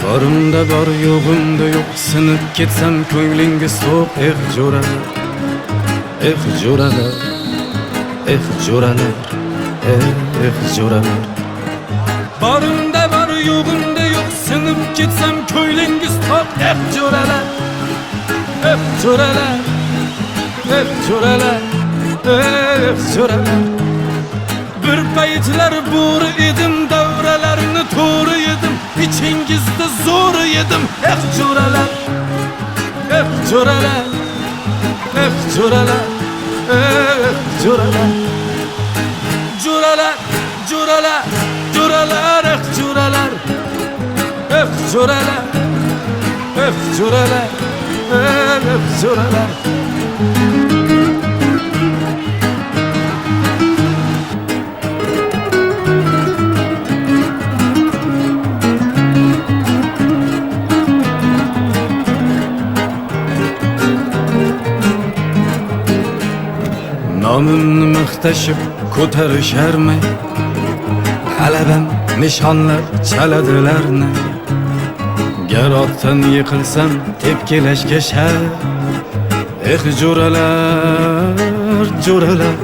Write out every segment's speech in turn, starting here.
Borimda bor, yo'g'imda yo'q, sinib ketsam ko'nglingiz to'q. Jo'ralar, jo'ralar, jo'ralar, jo'ralar. Borimda bor, yo'g'imda yo'q, sinib ketsam ko'nglingiz to'q. Jo'ralar, jo'ralar, jo'ralar, jo'ralar. Bir paytlar bo'ri edim, davralarni to'g'ri yedim, ichingizda zo'r yedim. Jo'ralar, jo'ralar, jo'ralar, jo'ralar. Jo'ralar, jo'ralar, jo'ralar, jo'ralar, jo'ralar, jo'ralar, jo'ralar. Nomimni maqtashib ko'tarisharmi? G'alabam nishonlar chaladilarni. Gar otdan yiqilsam tepkilashga shart. Jo'ralar, jo'ralar.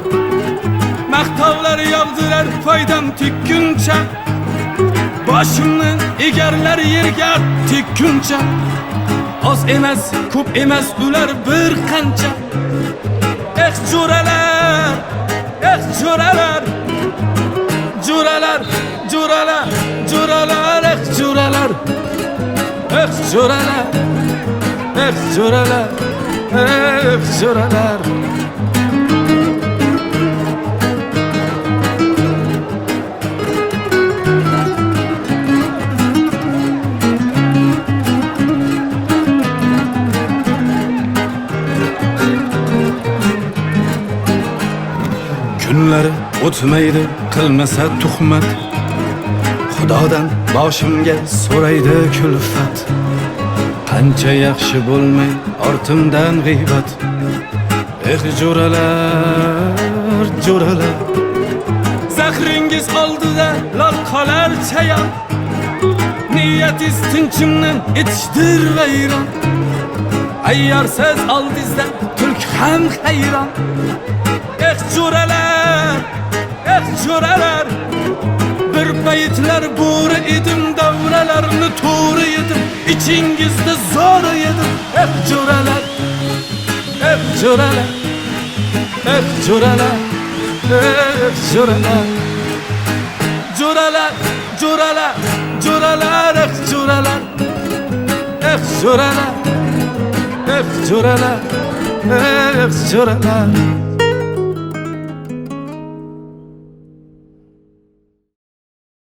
Maqtovlar yog'dilar foydam tekkuncha. Boshimni egarlar yerga tekkuncha. Oz emas, ko'p emas ular bir qancha. Jo'ralar, jo'ralar, jo'ralar, jo'ralar, jo'ralar, jo'ralar, jo'ralar, jo'ralar, jo'ralar. Kunlari o'tmaydi, qilmasa tuhmat. Xudodan boshimga so'raydi kulfat. Qancha yaxshi bo'lmay ortimdan g'iybat. Jo'ralar, jo'ralar. Zahringiz oldida lol qolar chayon. Niyatingiz tinchimdan etishdir vayron. Ayyorsiz oldingizda tulk ham hayron. Jo'ralar, jo'ralar. Bir paytlar bo'ri edim, davralarni to'g'ri yedim, ichingizda zo'r yedim. Jo'ralar, jo'ralar, jo'ralar, jo'ralar. Jo'ralar, jo'ralar, jo'ralar, jo'ralar, jo'ralar, jo'ralar, jo'ralar.